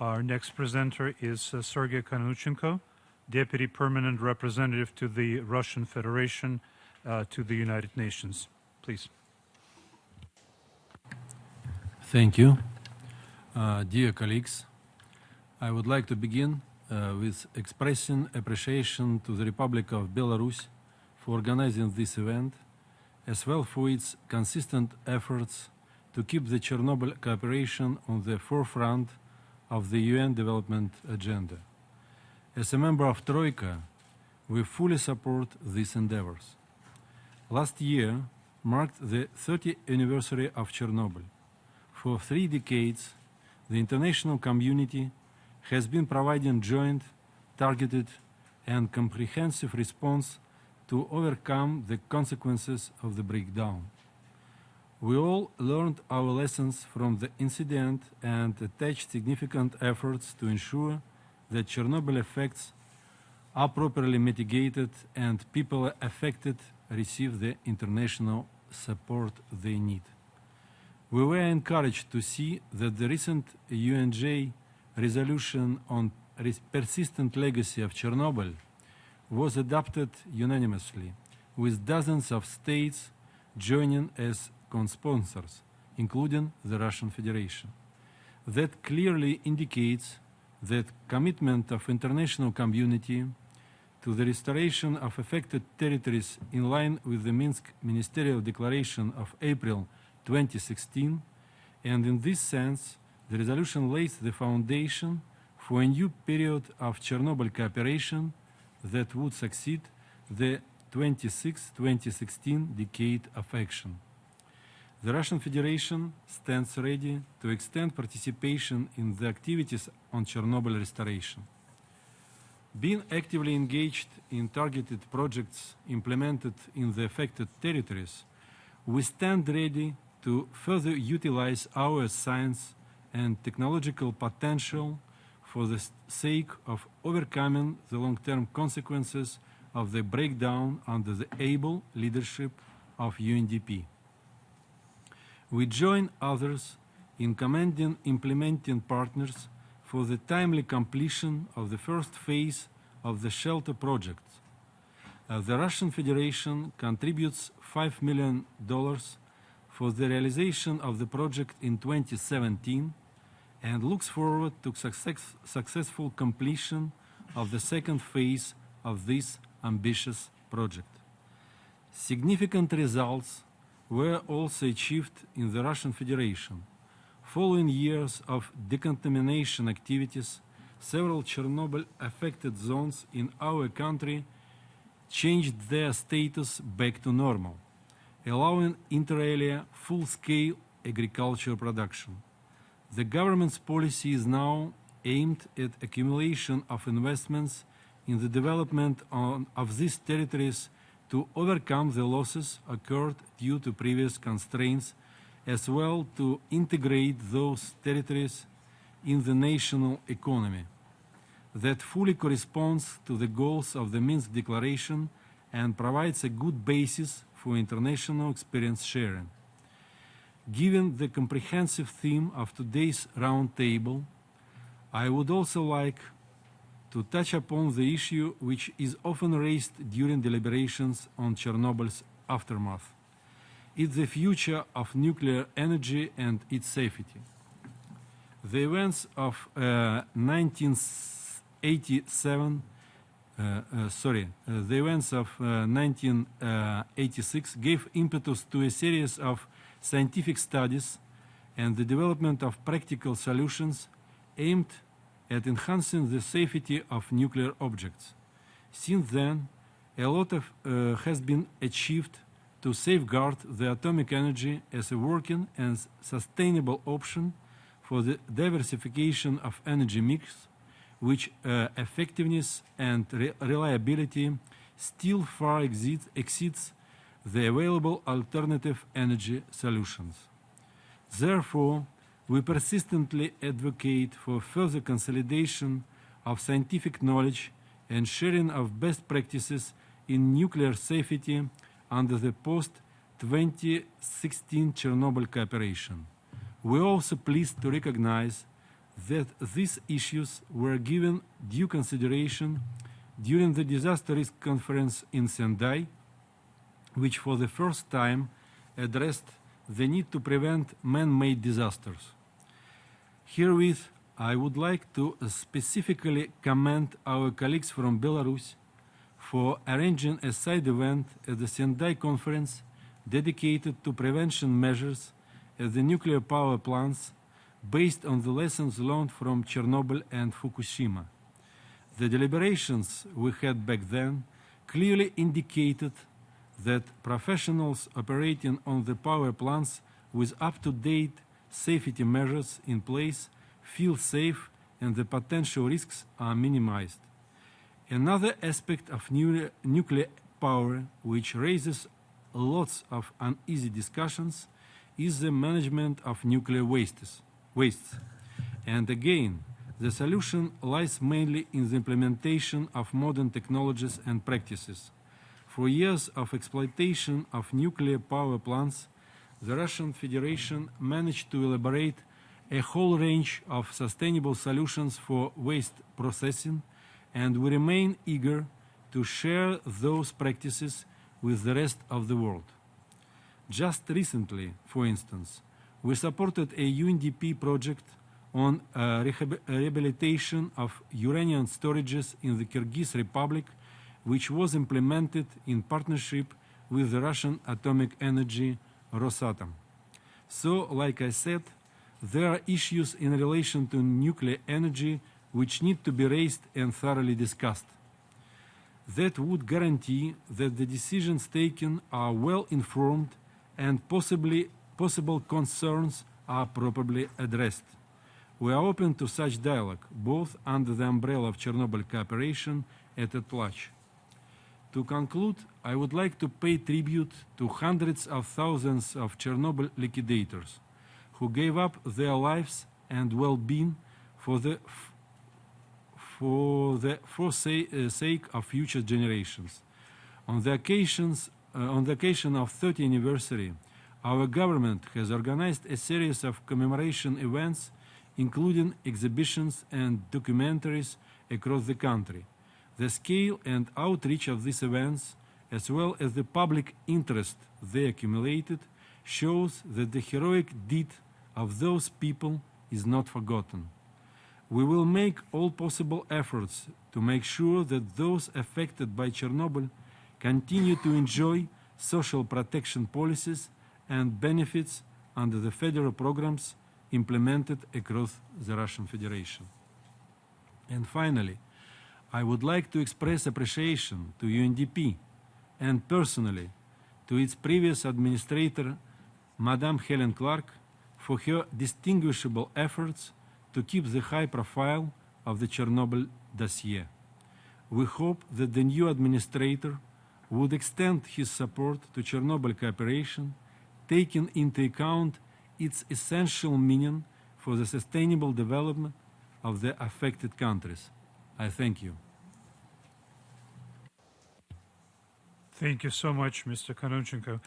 Our next presenter is Sergey Kononuchenko, Deputy Permanent Representative to the Russian Federation to the United Nations. Please. Thank you. Dear colleagues, I would like to begin with expressing appreciation to the Republic of Belarus for organizing this event, as well for its consistent efforts to keep the Chernobyl cooperation on the forefront of the UN development agenda. As a member of Troika, we fully support these endeavors. Last year marked the 30th anniversary of Chernobyl. For 3 decades, the international community has been providing joint, targeted, and comprehensive response to overcome the consequences of the breakdown. We all learned our lessons from the incident and attached significant efforts to ensure that Chernobyl effects are properly mitigated and people affected receive the international support they need. We were encouraged to see that the recent UNJ resolution on persistent legacy of Chernobyl was adopted unanimously, with dozens of states joining as co-sponsors, including the Russian Federation. That clearly indicates that commitment of international community to the restoration of affected territories in line with the Minsk Ministerial Declaration of April 2016, and in this sense, the resolution lays the foundation for a new period of Chernobyl cooperation that would succeed the 2016 decade of action. The Russian Federation stands ready to extend participation in the activities on Chernobyl restoration. Being actively engaged in targeted projects implemented in the affected territories, we stand ready to further utilize our science and technological potential for the sake of overcoming the long-term consequences of the breakdown under the able leadership of UNDP. We join others in commending implementing partners for the timely completion of the first phase of the shelter project. The Russian Federation contributes $5 million for the realization of the project in 2017 and looks forward to successful completion of the second phase of this ambitious project. Significant results were also achieved in the Russian Federation. Following years of decontamination activities, several Chernobyl-affected zones in our country changed their status back to normal, allowing inter alia full-scale agricultural production. The government's policy is now aimed at accumulation of investments in the development of these territories to overcome the losses occurred due to previous constraints, as well to integrate those territories in the national economy. That fully corresponds to the goals of the Minsk Declaration and provides a good basis for international experience sharing. Given the comprehensive theme of today's roundtable, I would also like to touch upon the issue which is often raised during deliberations on Chernobyl's aftermath. It's the future of nuclear energy and its safety. The events of 1986 gave impetus to a series of scientific studies and the development of practical solutions aimed at enhancing the safety of nuclear objects. Since then, a lot has been achieved to safeguard the atomic energy as a working and sustainable option for the diversification of energy mix, which effectiveness and reliability still far exceeds the available alternative energy solutions. Therefore, we persistently advocate for further consolidation of scientific knowledge and sharing of best practices in nuclear safety under the post-2016 Chernobyl cooperation. We are also pleased to recognize that these issues were given due consideration during the Disaster Risk Conference in Sendai, which for the first time addressed the need to prevent man-made disasters. Herewith, I would like to specifically commend our colleagues from Belarus for arranging a side event at the Sendai conference dedicated to prevention measures at the nuclear power plants based on the lessons learned from Chernobyl and Fukushima. The deliberations we had back then clearly indicated that professionals operating on the power plants with up-to-date safety measures in place feel safe and the potential risks are minimized. Another aspect of nuclear power which raises lots of uneasy discussions is the management of nuclear wastes. And again, the solution lies mainly in the implementation of modern technologies and practices. For years of exploitation of nuclear power plants, the Russian Federation managed to elaborate a whole range of sustainable solutions for waste processing, and we remain eager to share those practices with the rest of the world. Just recently, for instance, we supported a UNDP project on rehabilitation of uranium storages in the Kyrgyz Republic, which was implemented in partnership with the Russian Atomic Energy Rosatom. So, like I said, there are issues in relation to nuclear energy which need to be raised and thoroughly discussed. That would guarantee that the decisions taken are well informed and possible concerns are properly addressed. We are open to such dialogue, both under the umbrella of Chernobyl cooperation and at large. To conclude, I would like to pay tribute to hundreds of thousands of Chernobyl liquidators who gave up their lives and well-being for the sake of future generations. On the occasion of 30th anniversary, our government has organized a series of commemoration events, including exhibitions and documentaries across the country. The scale and outreach of these events, as well as the public interest they accumulated, shows that the heroic deed of those people is not forgotten. We will make all possible efforts to make sure that those affected by Chernobyl continue to enjoy social protection policies and benefits under the federal programs implemented across the Russian Federation. And finally, I would like to express appreciation to UNDP and personally to its previous administrator, Madame Helen Clark, for her distinguishable efforts to keep the high profile of the Chernobyl dossier. We hope that the new administrator would extend his support to Chernobyl cooperation, taking into account its essential meaning for the sustainable development of the affected countries. I thank you. Thank you so much, Mr. Kononuchenko.